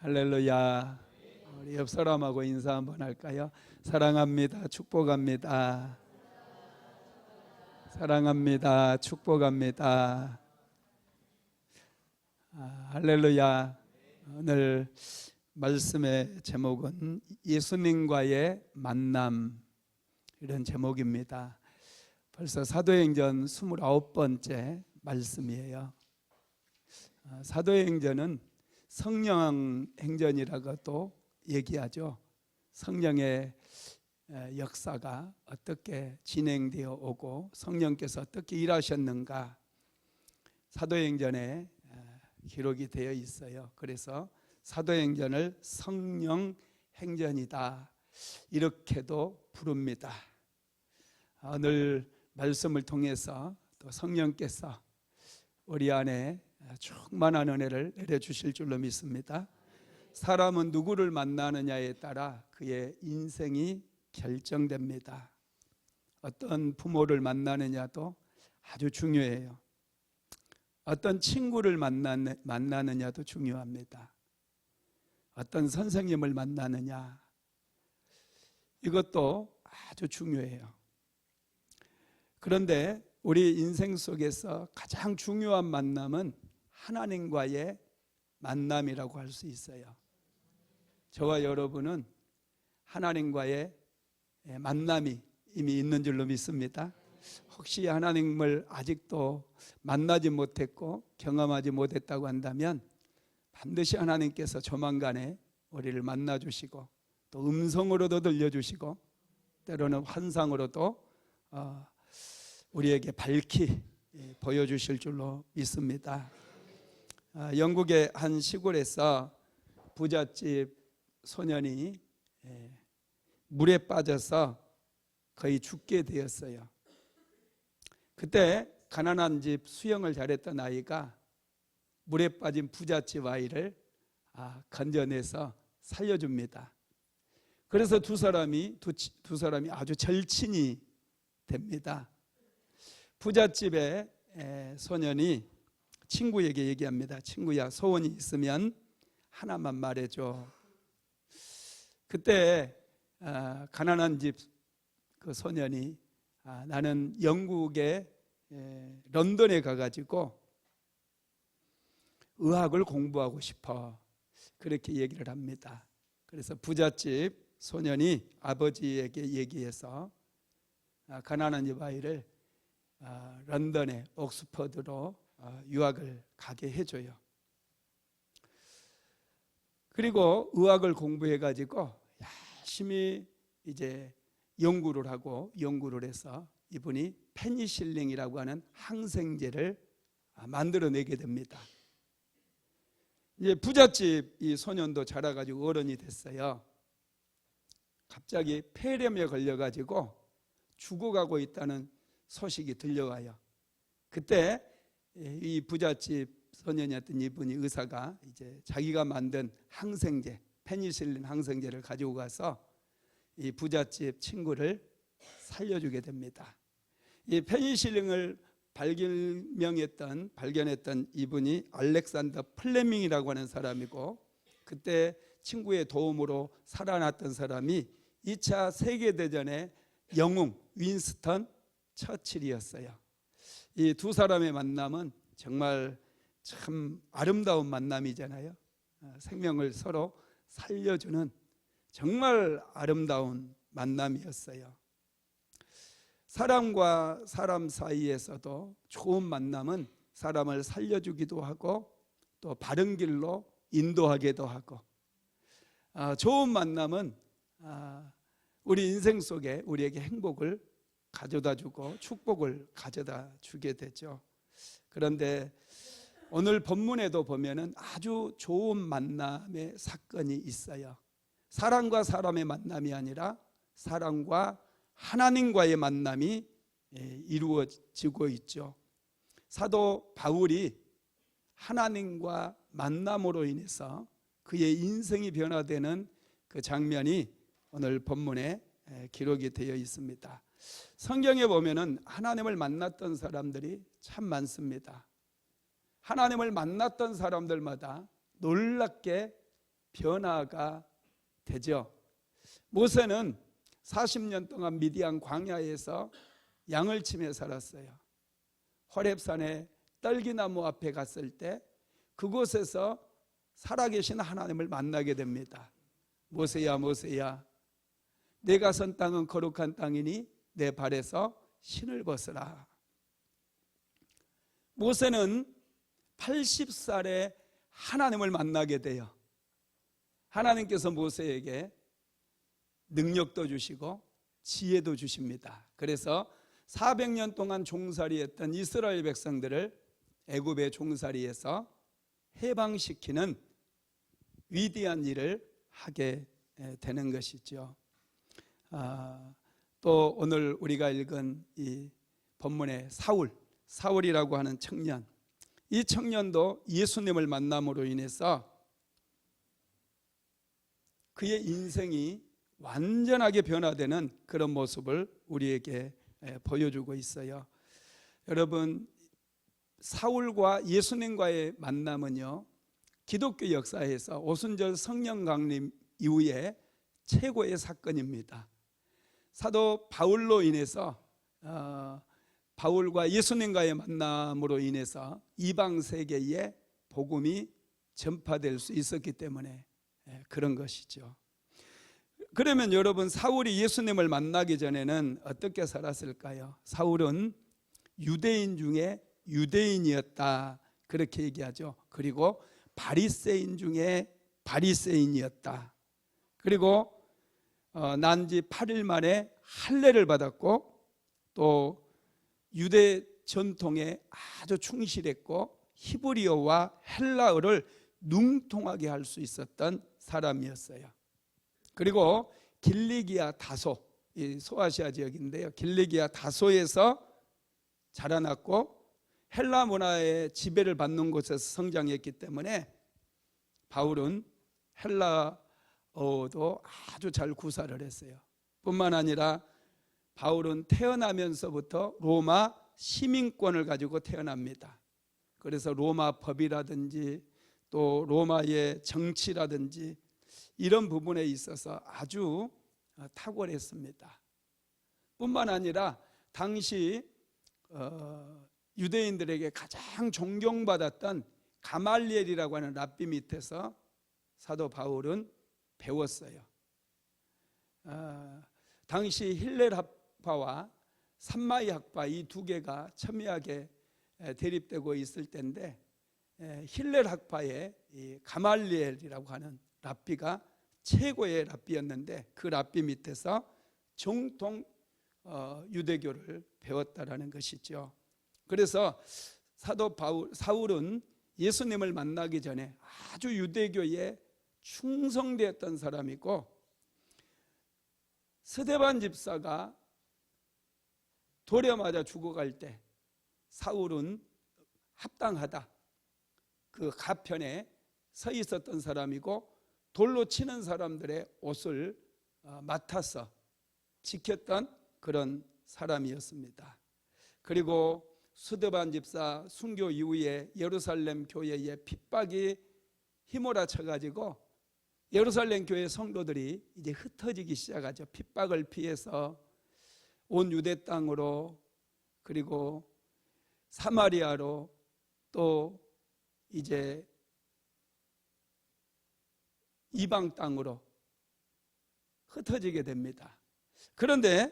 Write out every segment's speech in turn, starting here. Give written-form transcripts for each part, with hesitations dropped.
할렐루야. 우리 옆 사람하고 인사 한번 할까요? 사랑합니다. 축복합니다. 사랑합니다. 축복합니다. 할렐루야. 오늘 말씀의 제목은 예수님과의 만남, 이런 제목입니다. 벌써 사도행전 29번째 말씀이에요. 사도행전은 성령 행전이라고도 얘기하죠. 성령의 역사가 어떻게 진행되어 오고 성령께서 어떻게 일하셨는가, 사도행전에 기록이 되어 있어요. 그래서 사도행전을 성령 행전이다, 이렇게도 부릅니다. 오늘 말씀을 통해서 또 성령께서 우리 안에 충만한 은혜를 내려주실 줄로 믿습니다. 사람은 누구를 만나느냐에 따라 그의 인생이 결정됩니다. 어떤 부모를 만나느냐도 아주 중요해요. 어떤 친구를 만나느냐도 중요합니다. 어떤 선생님을 만나느냐, 이것도 아주 중요해요. 그런데 우리 인생 속에서 가장 중요한 만남은 하나님과의 만남이라고 할 수 있어요. 저와 여러분은 하나님과의 만남이 이미 있는 줄로 믿습니다. 혹시 하나님을 아직도 만나지 못했고 경험하지 못했다고 한다면 반드시 하나님께서 조만간에 우리를 만나주시고 또 음성으로도 들려주시고 때로는 환상으로도 우리에게 밝히 보여주실 줄로 믿습니다. 영국의 한 시골에서 부잣집 소년이 물에 빠져서 거의 죽게 되었어요. 그때 가난한 집 수영을 잘했던 아이가 물에 빠진 부잣집 아이를 건져내서 살려줍니다. 그래서 두 사람이 아주 절친이 됩니다. 부잣집의 소년이 친구에게 얘기합니다. 친구야, 소원이 있으면 하나만 말해줘. 그때 가난한 집 그 소년이 나는 영국의 런던에 가가지고 의학을 공부하고 싶어, 그렇게 얘기를 합니다. 그래서 부잣집 소년이 아버지에게 얘기해서 가난한 집 아이를 런던의 옥스퍼드로 유학을 가게 해줘요. 그리고 의학을 공부해가지고 열심히 이제 연구를 해서 이분이 페니실린이라고 하는 항생제를 만들어내게 됩니다. 이제 부잣집 이 소년도 자라가지고 어른이 됐어요. 갑자기 폐렴에 걸려가지고 죽어가고 있다는 소식이 들려와요. 그때 이 부잣집 소년이었던 이분이 의사가 이제 자기가 만든 항생제, 페니실린 항생제를 가지고 가서 이 부잣집 친구를 살려주게 됩니다. 이 페니실린을 발견했던 이분이 알렉산더 플레밍이라고 하는 사람이고, 그때 친구의 도움으로 살아났던 사람이 2차 세계대전의 영웅 윈스턴 처칠이었어요. 이 두 사람의 만남은 정말 참 아름다운 만남이잖아요. 생명을 서로 살려주는 정말 아름다운 만남이었어요. 사람과 사람 사이에서도 좋은 만남은 사람을 살려주기도 하고 또 바른 길로 인도하기도 하고, 좋은 만남은 우리 인생 속에 우리에게 행복을 가져다 주고 축복을 가져다 주게 되죠. 그런데 오늘 본문에도 보면은 아주 좋은 만남의 사건이 있어요. 사람과 사람의 만남이 아니라 사람과 하나님과의 만남이 이루어지고 있죠. 사도 바울이 하나님과 만남으로 인해서 그의 인생이 변화되는 그 장면이 오늘 본문에 기록이 되어 있습니다. 성경에 보면은 하나님을 만났던 사람들이 참 많습니다. 하나님을 만났던 사람들마다 놀랍게 변화가 되죠. 모세는 40년 동안 미디안 광야에서 양을 치며 살았어요. 호렙산에 떨기나무 앞에 갔을 때 그곳에서 살아계신 하나님을 만나게 됩니다. 모세야 모세야, 내가 선 땅은 거룩한 땅이니 내 발에서 신을 벗으라. 모세는 80살에 하나님을 만나게 돼요. 하나님께서 모세에게 능력도 주시고 지혜도 주십니다. 그래서 400년 동안 종살이했던 이스라엘 백성들을 애굽의 종살이에서 해방시키는 위대한 일을 하게 되는 것이죠. 또 오늘 우리가 읽은 이 본문의 사울이라고 하는 청년, 이 청년도 예수님을 만남으로 인해서 그의 인생이 완전하게 변화되는 그런 모습을 우리에게 보여주고 있어요. 여러분, 사울과 예수님과의 만남은요, 기독교 역사에서 오순절 성령 강림 이후에 최고의 사건입니다. 사도 바울로 인해서 바울과 예수님과의 만남으로 인해서 이방 세계에 복음이 전파될 수 있었기 때문에 그런 것이죠. 그러면 여러분, 사울이 예수님을 만나기 전에는 어떻게 살았을까요? 사울은 유대인 중에 유대인이었다, 그렇게 얘기하죠. 그리고 바리새인 중에 바리새인이었다. 그리고 난지 8일 만에 할례를 받았고, 또 유대 전통에 아주 충실했고 히브리어와 헬라어를 능통하게 할 수 있었던 사람이었어요. 그리고 길리기아 다소, 이 소아시아 지역인데요, 길리기아 다소에서 자라났고 헬라 문화의 지배를 받는 곳에서 성장했기 때문에 바울은 헬라어도 아주 잘 구사를 했어요. 뿐만 아니라 바울은 태어나면서부터 로마 시민권을 가지고 태어납니다. 그래서 로마 법이라든지 또 로마의 정치라든지 이런 부분에 있어서 아주 탁월했습니다. 뿐만 아니라 당시 유대인들에게 가장 존경받았던 가말리엘이라고 하는 랍비 밑에서 사도 바울은 배웠어요. 당시 힐렐 학파와 삼마이 학파, 이 두 개가 첨예하게 대립되고 있을 때인데, 힐렐 학파의 가말리엘이라고 하는 랍비가 최고의 랍비였는데 그 랍비 밑에서 정통 유대교를 배웠다라는 것이죠. 그래서 사도 사울은 예수님을 만나기 전에 아주 유대교에 충성되었던 사람이고, 스데반 집사가 돌에 맞아 죽어갈 때 사울은 합당하다, 그 가편에 서 있었던 사람이고 돌로 치는 사람들의 옷을 맡아서 지켰던 그런 사람이었습니다. 그리고 스데반 집사 순교 이후에 예루살렘 교회에 핍박이 휘몰아쳐가지고 예루살렘 교회 성도들이 이제 흩어지기 시작하죠. 핍박을 피해서 온 유대 땅으로, 그리고 사마리아로, 또 이제 이방 땅으로 흩어지게 됩니다. 그런데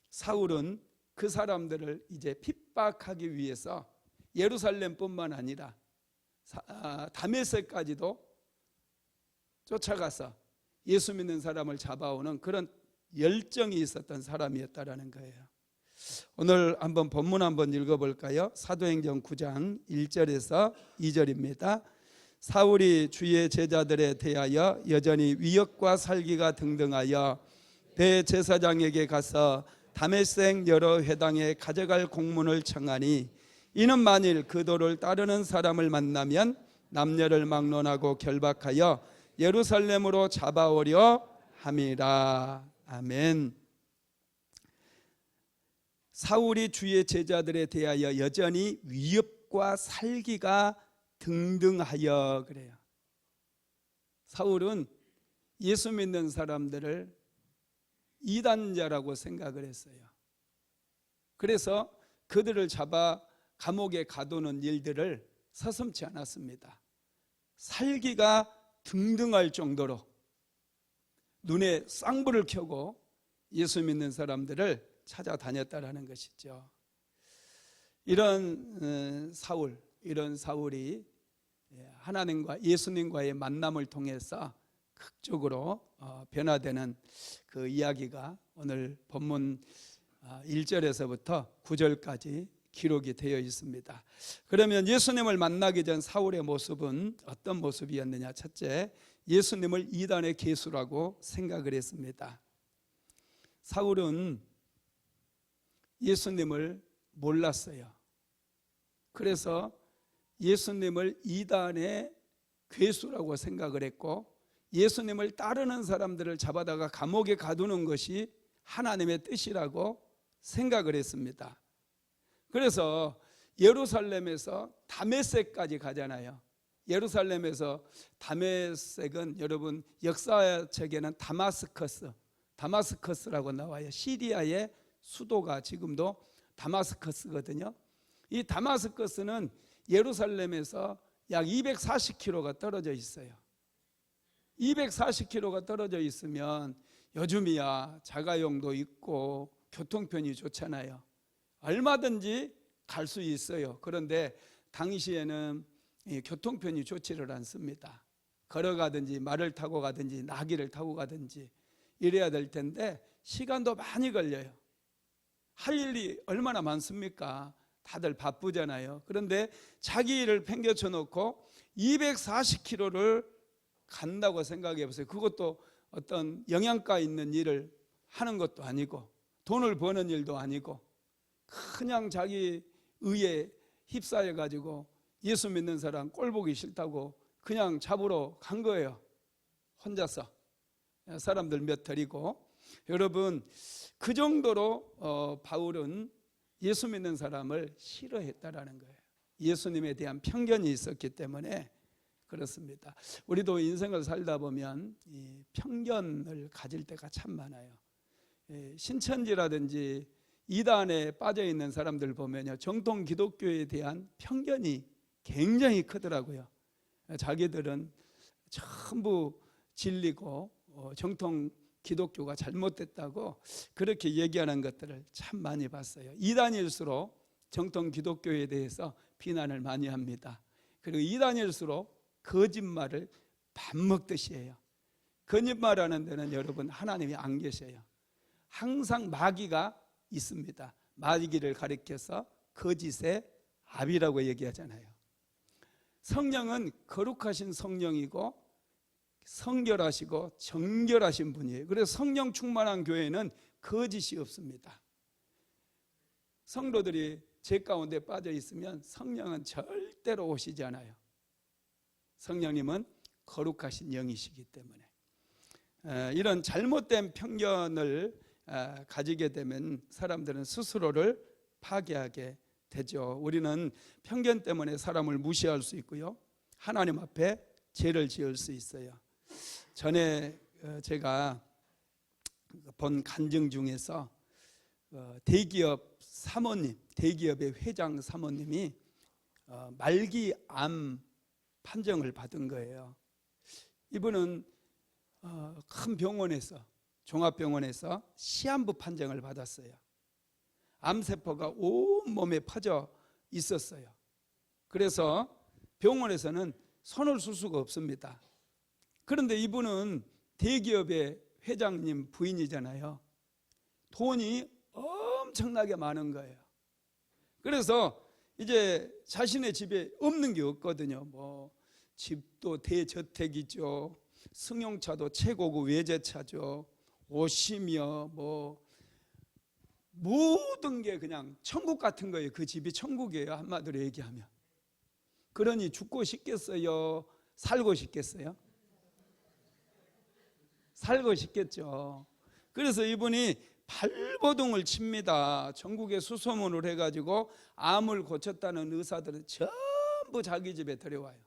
사울은 그 사람들을 이제 핍박하기 위해서 예루살렘뿐만 아니라 다메섹까지도 쫓아가서 예수 믿는 사람을 잡아오는 그런 열정이 있었던 사람이었다라는 거예요. 오늘 한번 본문 한번 읽어볼까요? 사도행전 9장 1절에서 2절입니다. 사울이 주의 제자들에 대하여 여전히 위협과 살기가 등등하여 대제사장에게 가서 다메섹 여러 회당에 가져갈 공문을 청하니, 이는 만일 그 도를 따르는 사람을 만나면 남녀를 막론하고 결박하여 예루살렘으로 잡아오려 함이라. 아멘. 사울이 주의 제자들에 대하여 여전히 위협과 살기가 등등하여, 그래요. 사울은 예수 믿는 사람들을 이단자라고 생각을 했어요. 그래서 그들을 잡아 감옥에 가두는 일들을 서슴지 않았습니다. 살기가 등등할 정도로 눈에 쌍불을 켜고 예수 믿는 사람들을 찾아다녔다라는 것이죠. 이런 사울이 하나님과 예수님과의 만남을 통해서 극적으로 변화되는 그 이야기가 오늘 본문 1절에서부터 9절까지 기록이 되어 있습니다. 그러면 예수님을 만나기 전 사울의 모습은 어떤 모습이었느냐? 첫째, 예수님을 이단의 괴수라고 생각을 했습니다. 사울은 예수님을 몰랐어요. 그래서 예수님을 이단의 괴수라고 생각을 했고, 예수님을 따르는 사람들을 잡아다가 감옥에 가두는 것이 하나님의 뜻이라고 생각을 했습니다. 그래서 예루살렘에서 다메섹까지 가잖아요. 예루살렘에서 다메섹은 여러분 역사책에는 다마스커스라고 나와요. 시리아의 수도가 지금도 다마스커스거든요. 이 다마스커스는 예루살렘에서 약 240km가 떨어져 있어요. 240km가 떨어져 있으면 요즘이야 자가용도 있고 교통편이 좋잖아요. 얼마든지 갈 수 있어요. 그런데 당시에는 교통편이 좋지를 않습니다. 걸어가든지 말을 타고 가든지 나귀를 타고 가든지 이래야 될 텐데 시간도 많이 걸려요. 할 일이 얼마나 많습니까? 다들 바쁘잖아요. 그런데 자기 일을 팽개쳐 놓고 240km를 간다고 생각해 보세요. 그것도 어떤 영양가 있는 일을 하는 것도 아니고 돈을 버는 일도 아니고 그냥 자기 의에 휩싸여 가지고 예수 믿는 사람 꼴 보기 싫다고 그냥 잡으러 간 거예요. 혼자서 사람들 몇 데리고. 여러분, 그 정도로 바울은 예수 믿는 사람을 싫어했다라는 거예요. 예수님에 대한 편견이 있었기 때문에 그렇습니다. 우리도 인생을 살다 보면 이 편견을 가질 때가 참 많아요. 신천지라든지 이단에 빠져 있는 사람들 보면요, 정통 기독교에 대한 편견이 굉장히 크더라고요. 자기들은 전부 진리고 정통 기독교가 잘못됐다고 그렇게 얘기하는 것들을 참 많이 봤어요. 이단일수록 정통 기독교에 대해서 비난을 많이 합니다. 그리고 이단일수록 거짓말을 밥 먹듯이 해요. 거짓말하는 데는 여러분 하나님이 안 계셔요. 항상 마귀가 있습니다. 마귀를 가리켜서 거짓의 아비라고 얘기하잖아요. 성령은 거룩하신 성령이고 성결하시고 정결하신 분이에요. 그래서 성령 충만한 교회는 거짓이 없습니다. 성도들이 제 가운데 빠져 있으면 성령은 절대로 오시지 않아요. 성령님은 거룩하신 영이시기 때문에 이런 잘못된 편견을 가지게 되면 사람들은 스스로를 파괴하게 되죠. 우리는 편견 때문에 사람을 무시할 수 있고요, 하나님 앞에 죄를 지을 수 있어요. 전에 제가 본 간증 중에서 대기업 사모님, 대기업의 회장 사모님이 말기 암 판정을 받은 거예요. 이분은 큰 병원에서, 종합병원에서 시한부 판정을 받았어요. 암세포가 온 몸에 퍼져 있었어요. 그래서 병원에서는 손을 쓸 수가 없습니다. 그런데 이분은 대기업의 회장님 부인이잖아요. 돈이 엄청나게 많은 거예요. 그래서 이제 자신의 집에 없는 게 없거든요. 뭐 집도 대저택이죠, 승용차도 최고급 외제차죠, 옷이며 뭐 모든 게 그냥 천국 같은 거예요. 그 집이 천국이에요, 한마디로 얘기하면. 그러니 죽고 싶겠어요? 살고 싶겠어요? 살고 싶겠죠. 그래서 이분이 발버둥을 칩니다. 전국에 수소문을 해가지고 암을 고쳤다는 의사들은 전부 자기 집에 데려와요.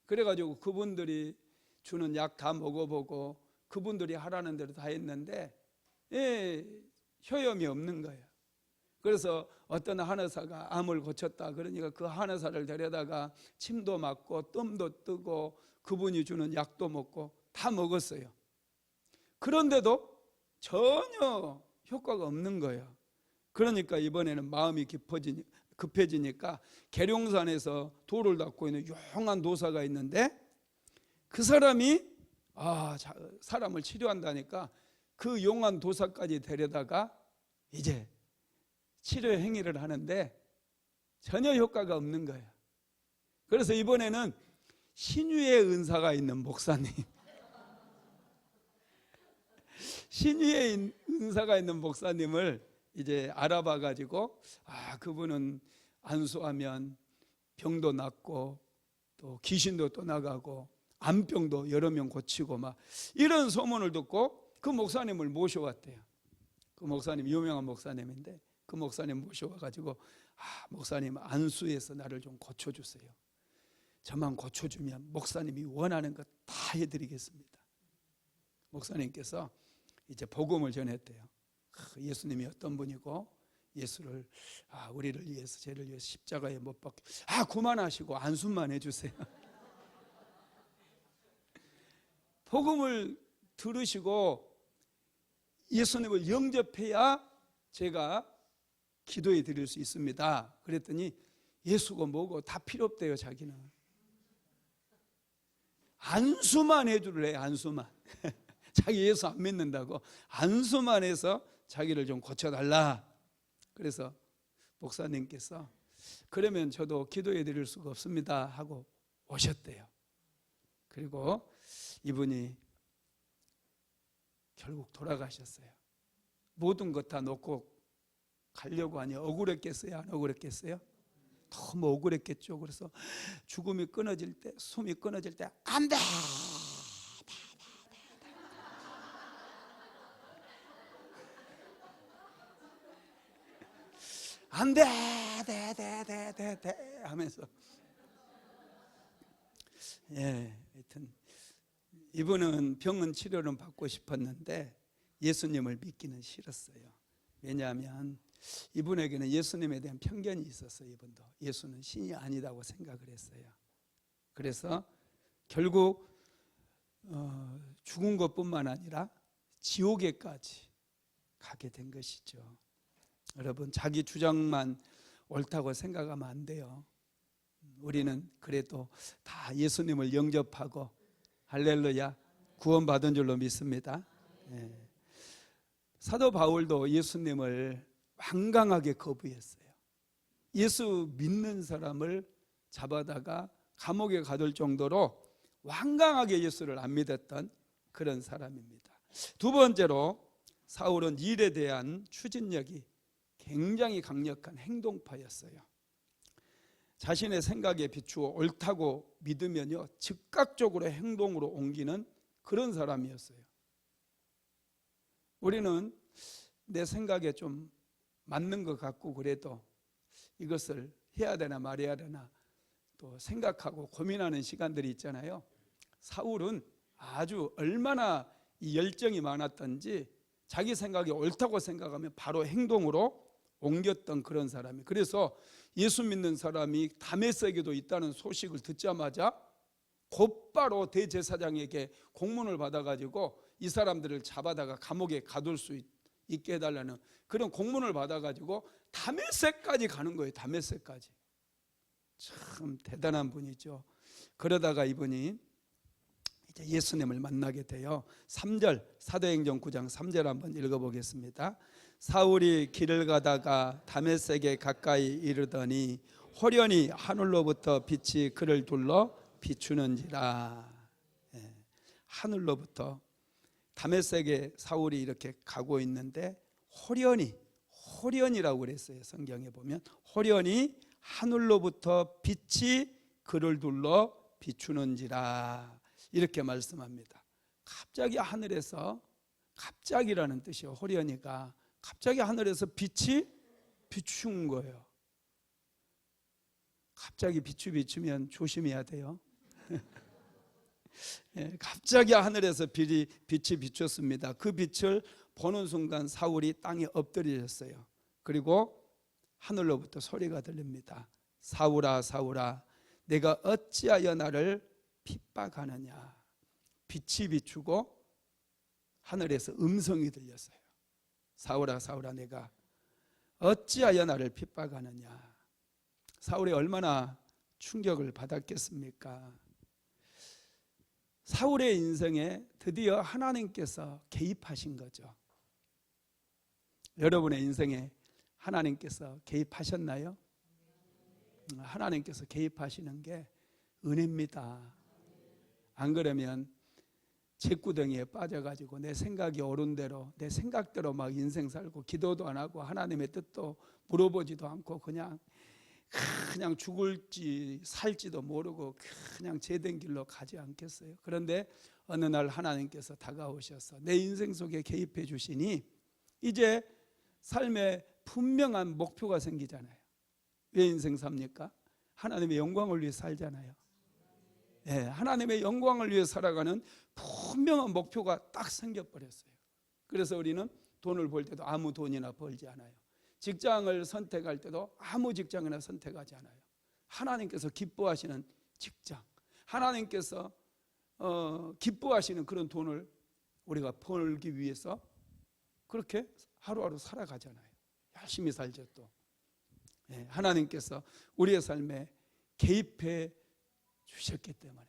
그래가지고 그분들이 주는 약 다 먹어보고 그분들이 하라는 대로 다 했는데 효험이 없는 거예요. 그래서 어떤 한의사가 암을 고쳤다 그러니까 그 한의사를 데려다가 침도 맞고 뜸도 뜨고 그분이 주는 약도 먹고 다 먹었어요. 그런데도 전혀 효과가 없는 거예요. 그러니까 이번에는 마음이 급해지니까 계룡산에서 돌을 닦고 있는 유명한 도사가 있는데 그 사람이 사람을 치료한다니까 그 용한 도사까지 데려다가 이제 치료 행위를 하는데 전혀 효과가 없는 거예요. 그래서 이번에는 신유의 은사가 있는 목사님, 신유의 은사가 있는 목사님을 이제 알아봐 가지고 그분은 안수하면 병도 낫고 또 귀신도 떠나가고 암병도 여러 명 고치고 막 이런 소문을 듣고 그 목사님을 모셔왔대요. 그 목사님 유명한 목사님인데 그 목사님 모셔와가지고 목사님 안수해서 나를 좀 고쳐주세요. 저만 고쳐주면 목사님이 원하는 것 다 해드리겠습니다. 목사님께서 이제 복음을 전했대요. 예수님이 어떤 분이고 예수를 우리를 위해서 죄를 위해서 십자가에 못 박혀 그만하시고 안수만 해주세요. 복음을 들으시고 예수님을 영접해야 제가 기도해 드릴 수 있습니다. 그랬더니 예수가 뭐고 다 필요 없대요. 자기는 안수만 해주래. 안수만. 자기 예수 안 믿는다고 안수만 해서 자기를 좀 고쳐달라. 그래서 목사님께서 그러면 저도 기도해 드릴 수가 없습니다 하고 오셨대요. 그리고 이분이 결국 돌아가셨어요. 모든 것 다 놓고 가려고 하니 억울했겠어요? 안 억울했겠어요? 너무 억울했겠죠. 그래서 죽음이 끊어질 때, 숨이 끊어질 때 안 돼! 안 돼! 돼 하면서 하여튼 이분은 병은 치료는 받고 싶었는데 예수님을 믿기는 싫었어요. 왜냐하면 이분에게는 예수님에 대한 편견이 있었어요. 이분도 예수는 신이 아니다고 생각을 했어요. 그래서 결국 죽은 것뿐만 아니라 지옥에까지 가게 된 것이죠. 여러분, 자기 주장만 옳다고 생각하면 안 돼요. 우리는 그래도 다 예수님을 영접하고 할렐루야 구원받은 줄로 믿습니다. 사도 바울도 예수님을 완강하게 거부했어요. 예수 믿는 사람을 잡아다가 감옥에 가둘 정도로 완강하게 예수를 안 믿었던 그런 사람입니다. 두 번째로 사울은 일에 대한 추진력이 굉장히 강력한 행동파였어요. 자신의 생각에 비추어 옳다고 믿으면요 즉각적으로 행동으로 옮기는 그런 사람이었어요. 우리는 내 생각에 좀 맞는 것 같고 그래도 이것을 해야 되나 말해야 되나 또 생각하고 고민하는 시간들이 있잖아요. 사울은 아주 얼마나 이 열정이 많았던지 자기 생각이 옳다고 생각하면 바로 행동으로 옮겼던 그런 사람이. 그래서 예수 믿는 사람이 다메섹에도 있다는 소식을 듣자마자 곧바로 대제사장에게 공문을 받아가지고 이 사람들을 잡아다가 감옥에 가둘 수 있게 해달라는 그런 공문을 받아가지고 다메섹까지 가는 거예요. 다메섹까지. 참 대단한 분이죠. 그러다가 이분이 이제 예수님을 만나게 돼요. 3절 사도행전 9장 3절 한번 읽어보겠습니다. 사울이 길을 가다가 다메섹에 가까이 이르더니 호련히 하늘로부터 빛이 그를 둘러 비추는지라. 하늘로부터 다메섹에 사울이 이렇게 가고 있는데 호련이라고 그랬어요. 성경에 보면 호련히 하늘로부터 빛이 그를 둘러 비추는지라 이렇게 말씀합니다. 갑자기 하늘에서, 갑자기라는 뜻이에요. 호련히가 갑자기 하늘에서 빛이 비춘 거예요. 갑자기 빛이 비추면 조심해야 돼요. 갑자기 하늘에서 빛이 비쳤습니다. 그 빛을 보는 순간 사울이 땅에 엎드려졌어요. 그리고 하늘로부터 소리가 들립니다. 사울아 사울아 내가 어찌하여 나를 핍박하느냐. 빛이 비추고 하늘에서 음성이 들렸어요. 사울아 사울아 내가 어찌하여 나를 핍박하느냐. 사울이 얼마나 충격을 받았겠습니까? 사울의 인생에 드디어 하나님께서 개입하신 거죠. 여러분의 인생에 하나님께서 개입하셨나요? 하나님께서 개입하시는 게 은혜입니다. 안 그러면 죗구덩이에 빠져가지고 내 생각이 옳은 대로 내 생각대로 막 인생 살고 기도도 안 하고 하나님의 뜻도 물어보지도 않고 그냥 죽을지 살지도 모르고 그냥 제된 길로 가지 않겠어요? 그런데 어느 날 하나님께서 다가오셔서 내 인생 속에 개입해 주시니 이제 삶에 분명한 목표가 생기잖아요. 왜 인생 삽니까? 하나님의 영광을 위해 살잖아요. 네, 하나님의 영광을 위해 살아가는 분명한 목표가 딱 생겨버렸어요. 그래서 우리는 돈을 벌 때도 아무 돈이나 벌지 않아요. 직장을 선택할 때도 아무 직장이나 선택하지 않아요. 하나님께서 기뻐하시는 직장, 하나님께서 기뻐하시는 그런 돈을 우리가 벌기 위해서 그렇게 하루하루 살아가잖아요. 열심히 살죠. 또 하나님께서 우리의 삶에 개입해 주셨기 때문에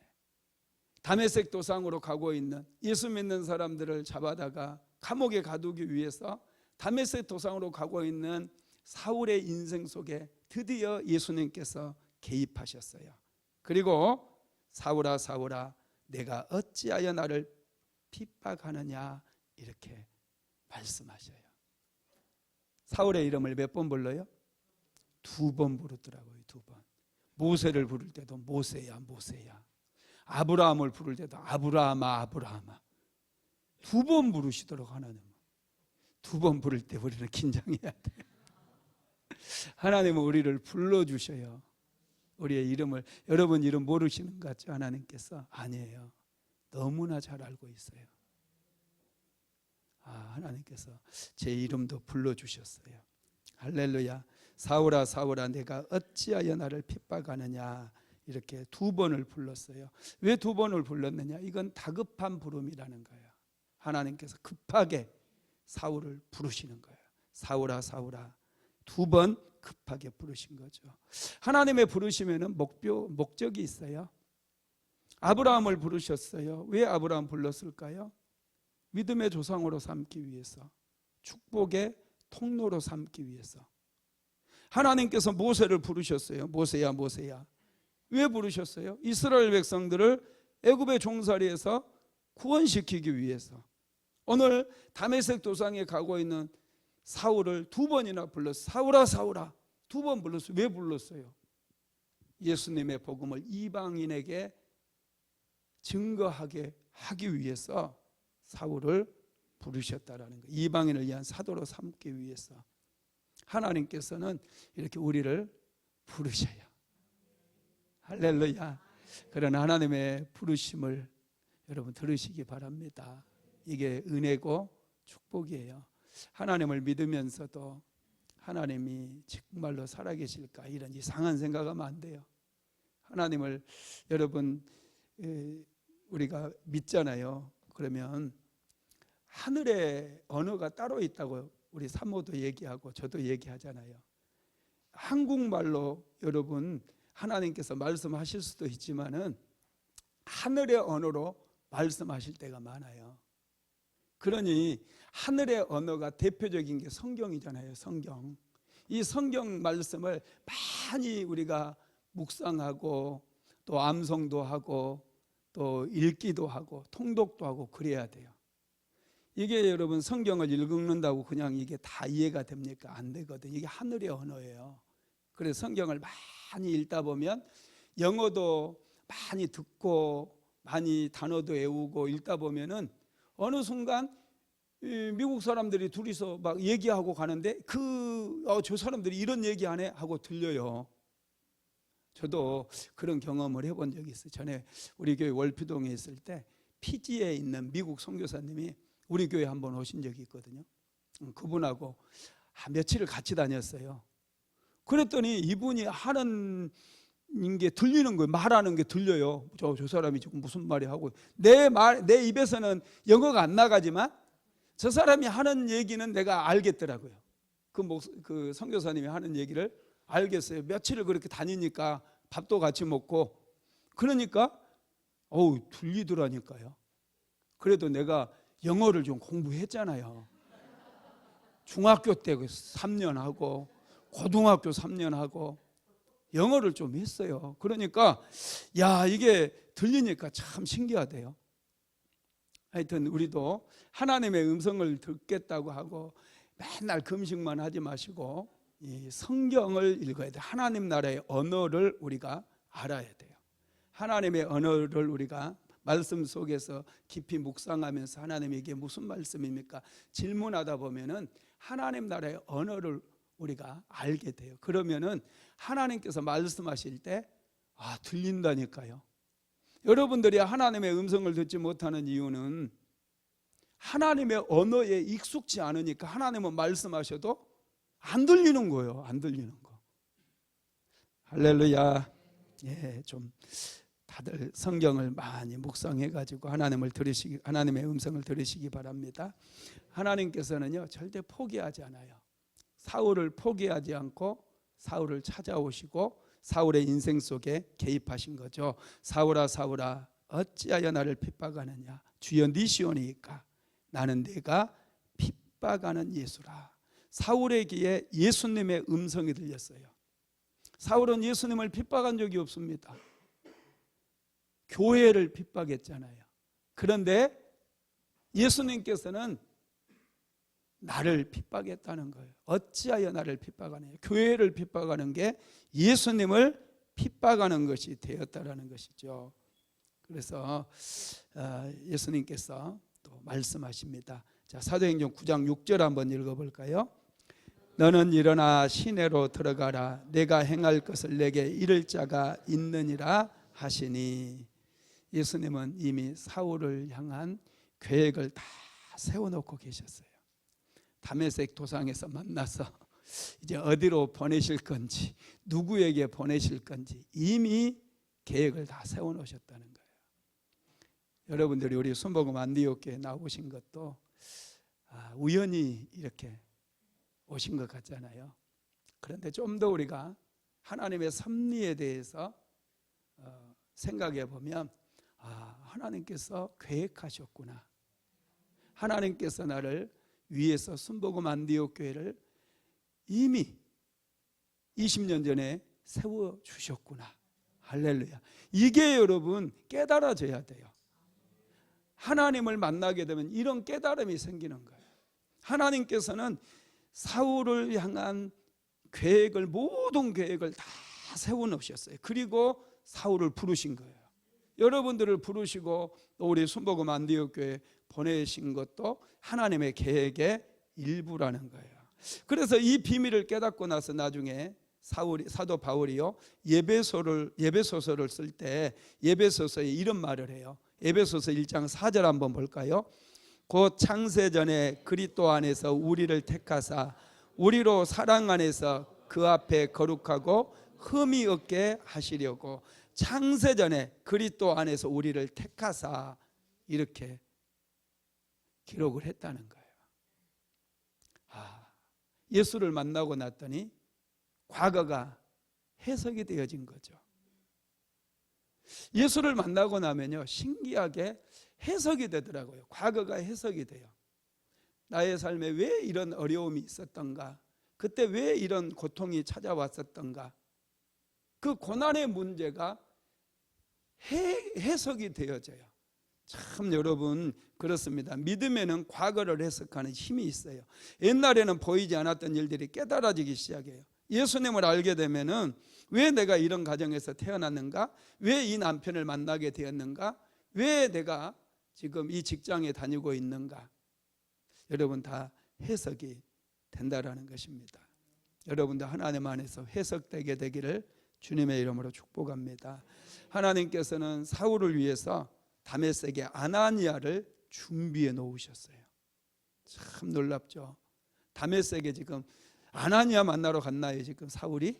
다메섹 도상으로 가고 있는 예수 믿는 사람들을 잡아다가 감옥에 가두기 위해서 다메섹 도상으로 가고 있는 사울의 인생 속에 드디어 예수님께서 개입하셨어요. 그리고 사울아 사울아 내가 어찌하여 나를 핍박하느냐 이렇게 말씀하셔요. 사울의 이름을 몇 번 불러요? 2번 부르더라고요. 2번. 모세를 부를 때도 모세야 모세야, 아브라함을 부를 때도 아브라함아 아브라함아. 2번 부르시도록 하나님은. 2번 부를 때 우리는 긴장해야 돼요. 하나님은 우리를 불러주셔요. 우리의 이름을. 여러분 이름 모르시는 것 같죠? 하나님께서. 아니에요. 너무나 잘 알고 있어요. 하나님께서 제 이름도 불러주셨어요. 할렐루야. 사울아 사울아 내가 어찌하여 나를 핍박하느냐 이렇게 2번을 불렀어요. 왜 2번을 불렀느냐? 이건 다급한 부름이라는 거예요. 하나님께서 급하게 사울을 부르시는 거예요. 사울아 사울아 2번 급하게 부르신 거죠. 하나님의 부르시면은 목적이 있어요. 아브라함을 부르셨어요. 왜 아브라함 불렀을까요? 믿음의 조상으로 삼기 위해서, 축복의 통로로 삼기 위해서. 하나님께서 모세를 부르셨어요. 모세야 모세야. 왜 부르셨어요? 이스라엘 백성들을 애굽의 종살이에서 구원시키기 위해서. 오늘 다메섹 도상에 가고 있는 사울을 2번이나 불렀어요. 사울아 사울아 2번 불렀어요. 왜 불렀어요? 예수님의 복음을 이방인에게 증거하게 하기 위해서 사울을 부르셨다라는 거예요. 이방인을 위한 사도로 삼기 위해서. 하나님께서는 이렇게 우리를 부르셔요. 할렐루야. 그런 하나님의 부르심을 여러분 들으시기 바랍니다. 이게 은혜고 축복이에요. 하나님을 믿으면서도 하나님이 정말로 살아계실까 이런 이상한 생각하면 안 돼요. 하나님을 여러분 우리가 믿잖아요. 그러면 하늘의 언어가 따로 있다고 우리 사모도 얘기하고 저도 얘기하잖아요. 한국말로 여러분 하나님께서 말씀하실 수도 있지만은 하늘의 언어로 말씀하실 때가 많아요. 그러니 하늘의 언어가 대표적인 게 성경이잖아요. 성경. 이 성경 말씀을 많이 우리가 묵상하고 또 암송도 하고 또 읽기도 하고 통독도 하고 그래야 돼요. 이게 여러분 성경을 읽는다고 그냥 이게 다 이해가 됩니까? 안 되거든요. 이게 하늘의 언어예요. 그래서 성경을 많이 읽다 보면 영어도 많이 듣고 많이 단어도 외우고 읽다 보면은 어느 순간 미국 사람들이 둘이서 막 얘기하고 가는데 저 사람들이 이런 얘기하네 하고 들려요. 저도 그런 경험을 해본 적이 있어요. 전에 우리 교회 월피동에 있을 때 피지에 있는 미국 선교사님이 우리 교회 한번 오신 적이 있거든요. 그분하고 며칠을 같이 다녔어요. 그랬더니 이분이 하는 게 들리는 거예요. 말하는 게 들려요. 저 사람이 지금 무슨 말이 하고, 내 입에서는 영어가 안 나가지만 저 사람이 하는 얘기는 내가 알겠더라고요. 그 선교사님이 하는 얘기를 알겠어요. 며칠을 그렇게 다니니까 밥도 같이 먹고 그러니까 들리더라니까요. 그래도 내가 영어를 좀 공부했잖아요. 중학교 때 3년 하고 고등학교 3년 하고 영어를 좀 했어요. 그러니까 이게 들리니까 참 신기하대요. 하여튼 우리도 하나님의 음성을 듣겠다고 하고 맨날 금식만 하지 마시고 이 성경을 읽어야 돼요. 하나님 나라의 언어를 우리가 알아야 돼요. 하나님의 언어를 우리가 말씀 속에서 깊이 묵상하면서 하나님 이게 무슨 말씀입니까? 질문하다 보면은 하나님 나라의 언어를 우리가 알게 돼요. 그러면은 하나님께서 말씀하실 때 들린다니까요. 여러분들이 하나님의 음성을 듣지 못하는 이유는 하나님의 언어에 익숙지 않으니까 하나님은 말씀하셔도 안 들리는 거예요. 안 들리는 거. 할렐루야. 좀 다들 성경을 많이 묵상해가지고 하나님의 음성을 들으시기 바랍니다. 하나님께서는요 절대 포기하지 않아요. 사울을 포기하지 않고 사울을 찾아오시고 사울의 인생 속에 개입하신 거죠. 사울아 사울아 어찌하여 나를 핍박하느냐 주여 네 시온이니까 나는 네가 핍박하는 예수라. 사울의 귀에 예수님의 음성이 들렸어요. 사울은 예수님을 핍박한 적이 없습니다. 교회를 핍박했잖아요. 그런데 예수님께서는 나를 핍박했다는 거예요. 어찌하여 나를 핍박하느냐. 교회를 핍박하는 게 예수님을 핍박하는 것이 되었다라는 것이죠. 그래서 예수님께서 또 말씀하십니다. 자, 사도행전 9장 6절 한번 읽어볼까요? 너는 일어나 시내로 들어가라. 내가 행할 것을 내게 이를 자가 있느니라 하시니. 예수님은 이미 사울을 향한 계획을 다 세워놓고 계셨어요. 다메섹 도상에서 만나서 이제 어디로 보내실 건지 누구에게 보내실 건지 이미 계획을 다 세워놓으셨다는 거예요. 여러분들이 우리 순복음 안디옥교에 나오신 것도 우연히 이렇게 오신 것 같잖아요. 그런데 좀 더 우리가 하나님의 섭리에 대해서 생각해 보면 하나님께서 계획하셨구나. 하나님께서 나를 위해서 순복음 안디옥 교회를 이미 20년 전에 세워주셨구나. 할렐루야. 이게 여러분 깨달아져야 돼요. 하나님을 만나게 되면 이런 깨달음이 생기는 거예요. 하나님께서는 사울을 향한 계획을 모든 계획을 다 세워놓으셨어요. 그리고 사울을 부르신 거예요. 여러분들을 부르시고 또 우리 순복음 안디옥 교회 보내신 것도 하나님의 계획의 일부라는 거예요. 그래서 이 비밀을 깨닫고 나서 나중에 사도 바울이요 예배소서를 쓸 때 예배소서에 이런 말을 해요. 에베소서 1장 4절 한번 볼까요? 곧 창세전에 그리스도 안에서 우리를 택하사 우리로 사랑 안에서 그 앞에 거룩하고 흠이 없게 하시려고. 창세전에 그리스도 안에서 우리를 택하사 이렇게 기록을 했다는 거예요. 예수를 만나고 났더니 과거가 해석이 되어진 거죠. 예수를 만나고 나면요 신기하게 해석이 되더라고요. 과거가 해석이 돼요. 나의 삶에 왜 이런 어려움이 있었던가, 그때 왜 이런 고통이 찾아왔었던가, 그 고난의 문제가 해석이 되어져요. 참 여러분 그렇습니다. 믿음에는 과거를 해석하는 힘이 있어요. 옛날에는 보이지 않았던 일들이 깨달아지기 시작해요. 예수님을 알게 되면은 왜 내가 이런 가정에서 태어났는가, 왜 이 남편을 만나게 되었는가, 왜 내가 지금 이 직장에 다니고 있는가, 여러분 다 해석이 된다라는 것입니다. 여러분도 하나님 안에서 해석되게 되기를 주님의 이름으로 축복합니다. 하나님께서는 사울을 위해서 다메섹에 아나니아를 준비해 놓으셨어요. 참 놀랍죠. 다메섹에 지금 아나니아 만나러 갔나요? 지금 사울이?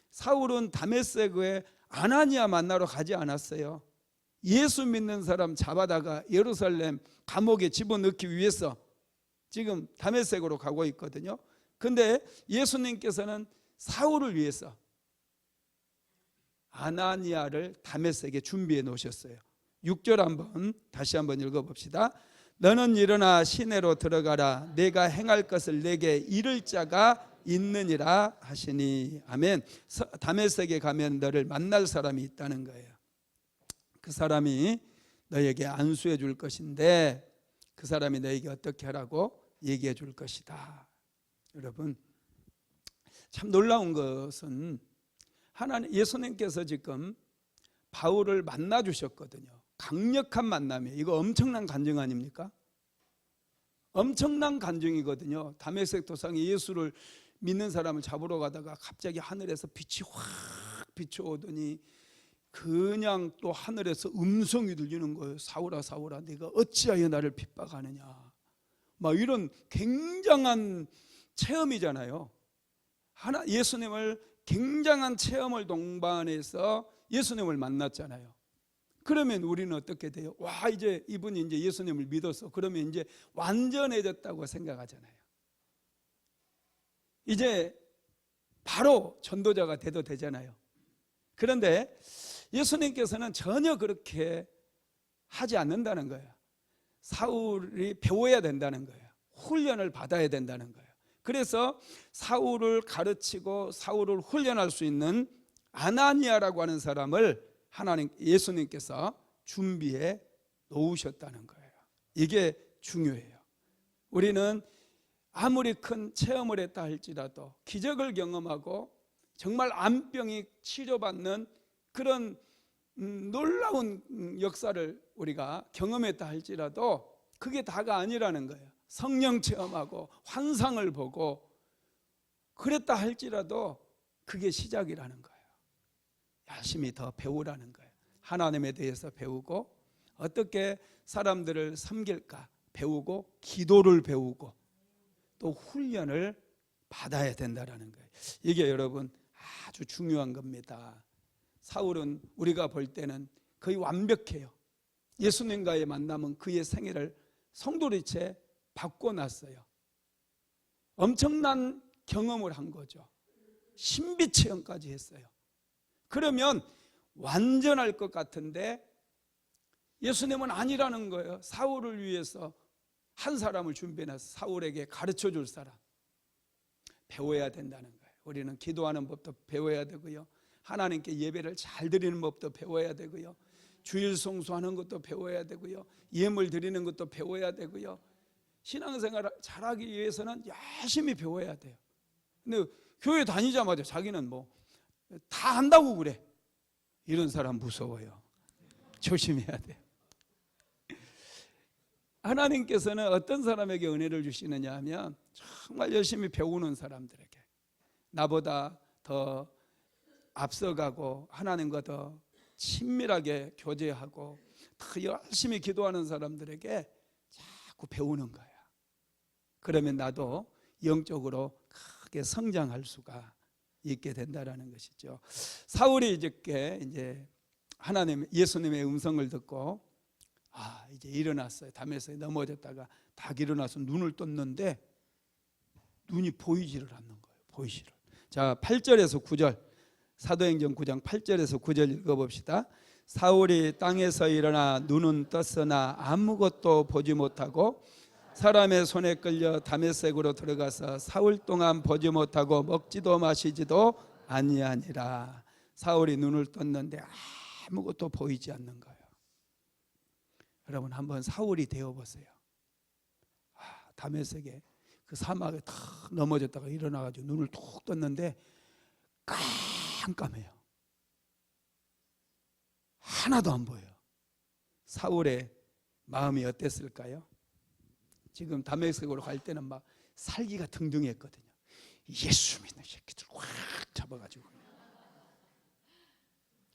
사울은 다메섹에 아나니아 만나러 가지 않았어요. 예수 믿는 사람 잡아다가 예루살렘 감옥에 집어넣기 위해서 지금 다메섹으로 가고 있거든요. 근데 예수님께서는 사울을 위해서 아나니아를 다메섹에 준비해 놓으셨어요. 6절 다시 한번 읽어봅시다. 너는 일어나 시내로 들어가라. 내가 행할 것을 내게 이를 자가 있느니라 하시니. 아멘. 다메섹에 가면 너를 만날 사람이 있다는 거예요. 그 사람이 너에게 안수해 줄 것인데 그 사람이 너에게 어떻게 하라고 얘기해 줄 것이다. 여러분, 참 놀라운 것은 하나님 예수님께서 지금 바울을 만나 주셨거든요. 강력한 만남이에요. 이거 엄청난 간증 아닙니까? 엄청난 간증이거든요. 다메섹 도상에 예수를 믿는 사람을 잡으러 가다가 갑자기 하늘에서 빛이 확 비춰오더니 그냥 또 하늘에서 음성이 들리는 거예요. 사울아 사울아 네가 어찌하여 나를 핍박하느냐. 막 이런 굉장한 체험이잖아요. 예수님을 굉장한 체험을 동반해서 예수님을 만났잖아요. 그러면 우리는 어떻게 돼요? 와, 이제 이분이 이제 예수님을 믿었어. 그러면 이제 완전해졌다고 생각하잖아요. 이제 바로 전도자가 돼도 되잖아요. 그런데 예수님께서는 전혀 그렇게 하지 않는다는 거예요. 사울이 배워야 된다는 거예요. 훈련을 받아야 된다는 거예요. 그래서 사울을 가르치고 사울을 훈련할 수 있는 아나니아라고 하는 사람을 예수님께서 준비해 놓으셨다는 거예요. 이게 중요해요. 우리는 아무리 큰 체험을 했다 할지라도 기적을 경험하고 정말 암병이 치료받는 그런 놀라운 역사를 우리가 경험했다 할지라도 그게 다가 아니라는 거예요. 성령 체험하고 환상을 보고 그랬다 할지라도 그게 시작이라는 거예요. 열심히 더 배우라는 거예요. 하나님에 대해서 배우고 어떻게 사람들을 섬길까 배우고 기도를 배우고 또 훈련을 받아야 된다는 거예요. 이게 여러분 아주 중요한 겁니다. 사울은 우리가 볼 때는 거의 완벽해요. 예수님과의 만남은 그의 생애를 송두리째 바꿔놨어요. 엄청난 경험을 한 거죠. 신비 체험까지 했어요. 그러면 완전할 것 같은데 예수님은 아니라는 거예요. 사울을 위해서 한 사람을 준비해서 사울에게 가르쳐 줄 사람 배워야 된다는 거예요. 우리는 기도하는 법도 배워야 되고요. 하나님께 예배를 잘 드리는 법도 배워야 되고요. 주일 성수하는 것도 배워야 되고요. 예물 드리는 것도 배워야 되고요. 신앙생활을 잘하기 위해서는 열심히 배워야 돼요. 근데 교회 다니자마자 자기는 뭐 다 한다고 그래. 이런 사람 무서워요. 조심해야 돼요. 하나님께서는 어떤 사람에게 은혜를 주시느냐 하면 정말 열심히 배우는 사람들에게, 나보다 더 앞서가고 하나님과 더 친밀하게 교제하고 더 열심히 기도하는 사람들에게 자꾸 배우는 거야. 그러면 나도 영적으로 크게 성장할 수가 있게 된다라는 것이죠. 사울이 이제 예수님의 음성을 듣고 이제 일어났어요. 담에서 넘어졌다가 딱 일어나서 눈을 떴는데 눈이 보이지를 않는 거예요. 보이지를. 자, 8절에서 9절 사도행전 9장 8절에서 9절 읽어봅시다. 사울이 땅에서 일어나 눈은 떴으나 아무것도 보지 못하고 사람의 손에 끌려 다메섹으로 들어가서 사흘 동안 보지 못하고 먹지도 마시지도 아니하니라. 사울이 눈을 떴는데 아무것도 보이지 않는 거예요. 여러분 한번 사울이 되어보세요. 다메섹에 그 사막에 탁 넘어졌다가 일어나가지고 눈을 툭 떴는데 깜깜해요. 하나도 안 보여요. 사울의 마음이 어땠을까요? 지금 다메섹으로 갈 때는 막 살기가 등등했거든요. 예수 믿는 새끼들 확 잡아가지고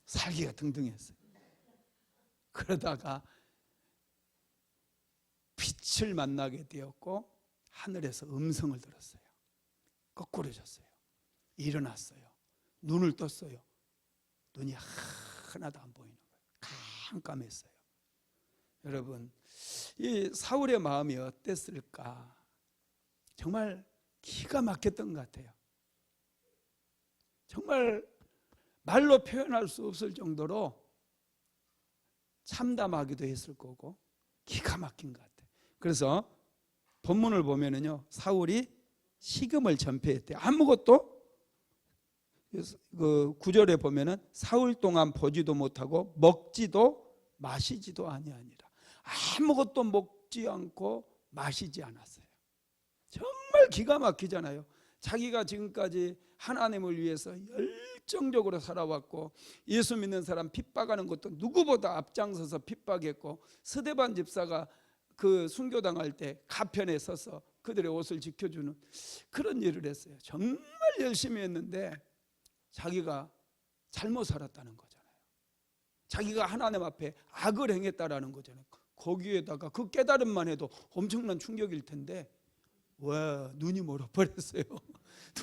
살기가 등등했어요. 그러다가 빛을 만나게 되었고 하늘에서 음성을 들었어요. 거꾸로 졌어요. 일어났어요. 눈을 떴어요. 눈이 하나도 안 보이는 거예요. 깜깜했어요. 여러분, 이 사울의 마음이 어땠을까? 정말 기가 막혔던 것 같아요. 정말 말로 표현할 수 없을 정도로 참담하기도 했을 거고 기가 막힌 것 같아요. 그래서 본문을 보면은요, 사울이 식음을 전폐했대요. 아무것도, 그 9절에 보면은 사흘 동안 보지도 못하고 먹지도 마시지도 아니하니라. 아무것도 먹지 않고 마시지 않았어요. 정말 기가 막히잖아요. 자기가 지금까지 하나님을 위해서 열정적으로 살아왔고 예수 믿는 사람 핍박하는 것도 누구보다 앞장서서 핍박했고, 스데반 집사가 그 순교당할 때 가편에 서서 그들의 옷을 지켜주는 그런 일을 했어요. 정말 열심히 했는데 자기가 잘못 살았다는 거잖아요. 자기가 하나님 앞에 악을 행했다라는 거잖아요. 거기에다가 그 깨달음만 해도 엄청난 충격일 텐데 와, 눈이 멀어버렸어요.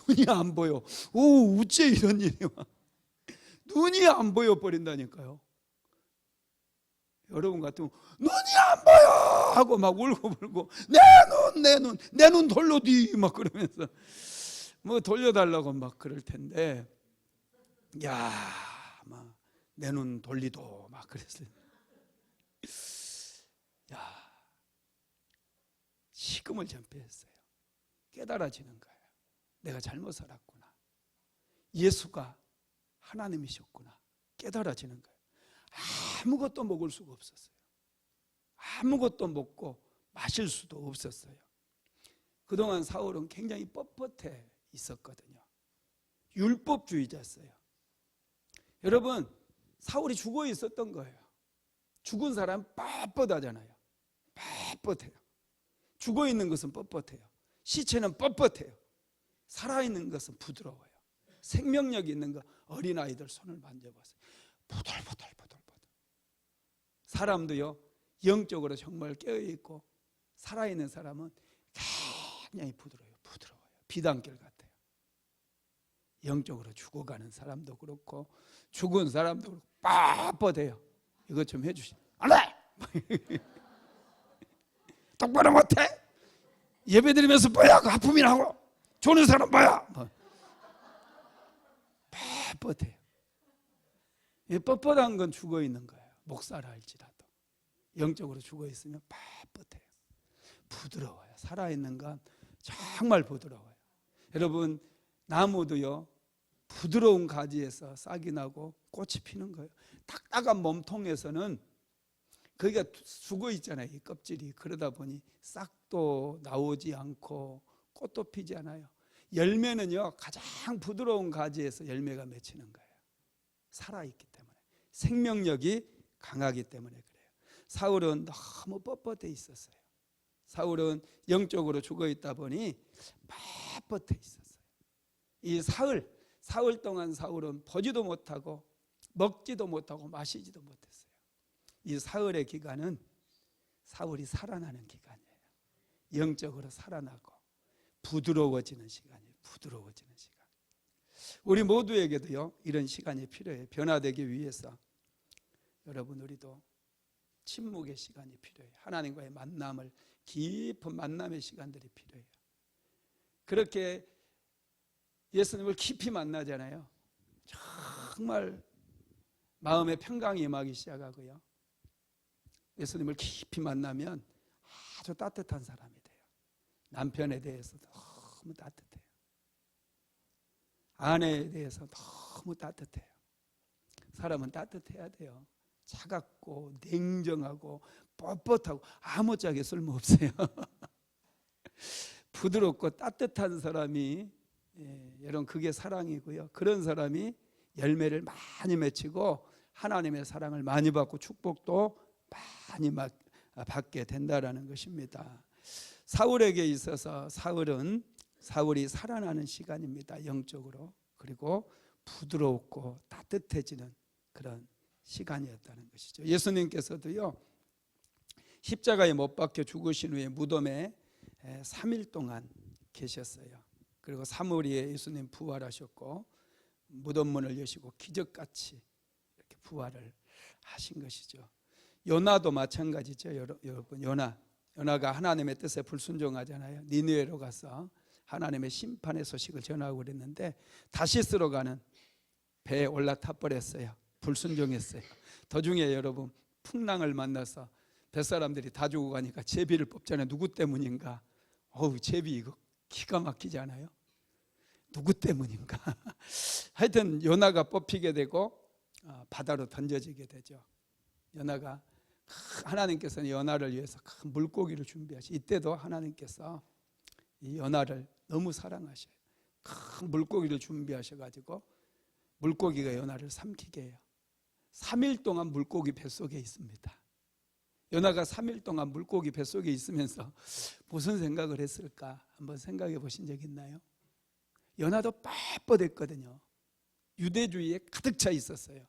눈이 안 보여. 오, 어째 이런 일이 와. 눈이 안 보여 버린다니까요. 여러분 같으면 눈이 안 보여 하고 막 울고불고 내 눈 돌려디 막 그러면서 뭐 돌려달라고 막 그럴 텐데, 야, 막 내 눈 돌리도 막 그랬어요. 야, 식음을 전폐했어요. 깨달아지는 거예요. 내가 잘못 살았구나. 예수가 하나님이셨구나. 깨달아지는 거예요. 아무것도 먹을 수가 없었어요. 아무것도 먹고 마실 수도 없었어요. 그동안 사울은 굉장히 뻣뻣해 있었거든요. 율법주의자였어요. 여러분, 사울이 죽어 있었던 거예요. 죽은 사람은 뻣뻣하잖아요. 뻣뻣해요. 죽어 있는 것은 뻣뻣해요. 시체는 뻣뻣해요. 살아있는 것은 부드러워요. 생명력 있는 거, 어린아이들 손을 만져봤어요. 보들보들보들보들. 사람도요, 영적으로 정말 깨어있고 살아있는 사람은 굉장히 부드러워요. 비단결 같아요. 영적으로 죽어가는 사람도 그렇고 죽은 사람도 그렇고 빳뻣해요. 이것 좀 해주시. 안 돼! 똑바로 못해? 예배 드리면서 뭐야? 그 하품이라고? 조는 사람 뭐야? 뻣뻣해요. 이 뻣뻣한 건 죽어 있는 거예요. 목사라 할지라도 영적으로 죽어 있으면 뻣뻣해요. 부드러워요. 살아있는 건 정말 부드러워요. 여러분, 나무도요, 부드러운 가지에서 싹이 나고 꽃이 피는 거예요. 딱딱한 몸통에서는 거기가 죽어 있잖아요. 이 껍질이. 그러다 보니 싹도 나오지 않고 꽃도 피지 않아요. 열매는요, 가장 부드러운 가지에서 열매가 맺히는 거예요. 살아있기 때문에. 생명력이 강하기 때문에 그래요. 사울은 너무 뻣뻣해 있었어요. 사울은 영적으로 죽어 있다 보니 뻣뻣해 있었어요. 이 사흘 동안 사울은 보지도 못하고 먹지도 못하고 마시지도 못했어요. 이 사흘의 기간은 사울이 살아나는 기간이에요. 영적으로 살아나고 부드러워지는 시간이에요. 부드러워지는 시간. 우리 모두에게도요, 이런 시간이 필요해요. 변화되기 위해서. 여러분, 우리도 침묵의 시간이 필요해요. 하나님과의 만남을, 깊은 만남의 시간들이 필요해요. 그렇게 예수님을 깊이 만나잖아요. 정말 마음의 평강이 임하기 시작하고요. 예수님을 깊이 만나면 아주 따뜻한 사람이 돼요. 남편에 대해서 너무 따뜻해요. 아내에 대해서 너무 따뜻해요. 사람은 따뜻해야 돼요. 차갑고 냉정하고 뻣뻣하고 아무짝에 쓸모없어요. 부드럽고 따뜻한 사람이, 여러분, 그게 사랑이고요. 그런 사람이 열매를 많이 맺히고 하나님의 사랑을 많이 받고 축복도 많이 받게 된다라는 것입니다. 사울에게 있어서 사울이 살아나는 시간입니다. 영적으로. 그리고 부드럽고 따뜻해지는 그런 시간이었다는 것이죠. 예수님께서도요, 십자가에 못 박혀 죽으신 후에 무덤에 3일 동안 계셨어요. 그리고 사흘에 예수님 부활하셨고 무덤 문을 여시고 기적같이 이렇게 부활을 하신 것이죠. 요나도 마찬가지죠. 여러분, 요나가 하나님의 뜻에 불순종하잖아요. 니느웨로 가서 하나님의 심판의 소식을 전하고 그랬는데 다시스로 가는 배에 올라타 버렸어요. 불순종했어요. 도중에 여러분 풍랑을 만나서 뱃사람들이 다 죽어 가니까 제비를 뽑잖아요. 누구 때문인가? 제비 이거 기가 막히지 않아요? 누구 때문인가? 하여튼 요나가 뽑히게 되고 바다로 던져지게 되죠. 요나가 하나님께서는 요나를 위해서 큰 물고기를 준비하시. 이때도 하나님께서 이 요나를 너무 사랑하셔요. 큰 물고기를 준비하셔가지고 물고기가 요나를 삼키게 해요. 3일 동안 물고기 뱃속에 있습니다. 요나가 3일 동안 물고기 뱃속에 있으면서 무슨 생각을 했을까 한번 생각해 보신 적 있나요? 요나도 뻣뻣했거든요. 유대주의에 가득 차 있었어요.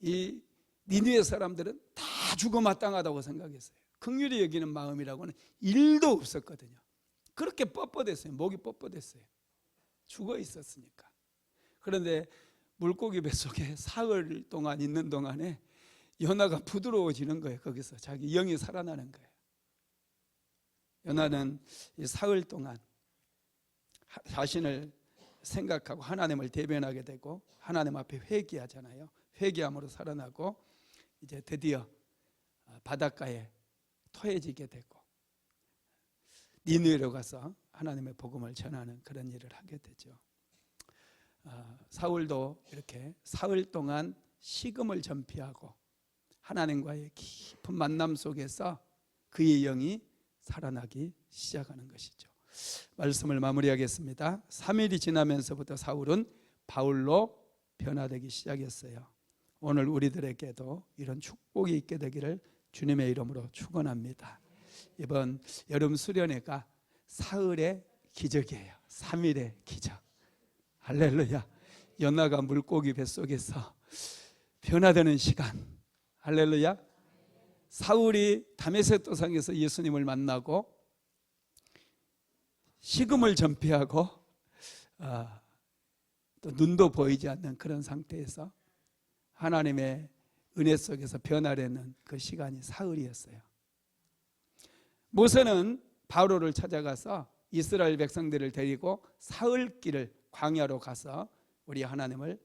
이 니느웨 사람들은 다 죽어 마땅하다고 생각했어요. 긍휼히 여기는 마음이라고는 1도 없었거든요. 그렇게 뻣뻣했어요. 목이 뻣뻣했어요. 죽어 있었으니까. 그런데 물고기 뱃속에 사흘 동안 있는 동안에 요나가 부드러워지는 거예요. 거기서 자기 영이 살아나는 거예요. 요나는 이 사흘 동안 자신을 생각하고 하나님을 대변하게 되고 하나님 앞에 회개하잖아요. 회개함으로 살아나고 이제 드디어 바닷가에 토해지게 되고 니느웨로 가서 하나님의 복음을 전하는 그런 일을 하게 되죠. 사울도 이렇게 사흘 동안 식음을 전폐하고 하나님과의 깊은 만남 속에서 그의 영이 살아나기 시작하는 것이죠. 말씀을 마무리하겠습니다. 3일이 지나면서부터 사울은 바울로 변화되기 시작했어요. 오늘 우리들에게도 이런 축복이 있게 되기를 주님의 이름으로 축원합니다. 이번 여름 수련회가 사흘의 기적이에요. 3일의 기적. 할렐루야. 요나가 물고기 뱃속에서 변화되는 시간. 할렐루야. 사울이 다메섹 도상에서 예수님을 만나고 식음을 전폐하고 또 눈도 보이지 않는 그런 상태에서 하나님의 은혜 속에서 변화되는 그 시간이 사흘이었어요. 모세는 바로를 찾아가서 이스라엘 백성들을 데리고 사흘길을 광야로 가서 우리 하나님을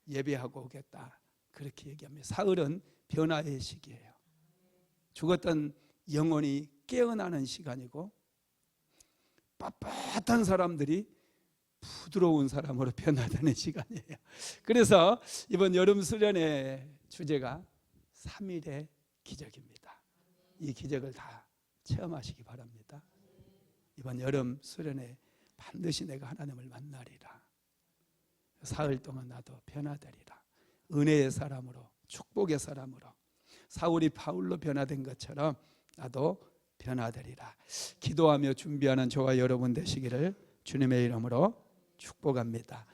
예배하고 오겠다, 그렇게 얘기합니다. 사흘은 변화의 시기예요. 죽었던 영혼이 깨어나는 시간이고 빳빳한 사람들이 부드러운 사람으로 변화되는 시간이에요. 그래서 이번 여름 수련의 주제가 3일의 기적입니다. 이 기적을 다 체험하시기 바랍니다. 이번 여름 수련회 반드시 내가 하나님을 만나리라. 사흘 동안 나도 변화되리라. 은혜의 사람으로, 축복의 사람으로, 사울이 바울로 변화된 것처럼 나도 변화되리라. 기도하며 준비하는 저와 여러분 되시기를 주님의 이름으로 축복합니다.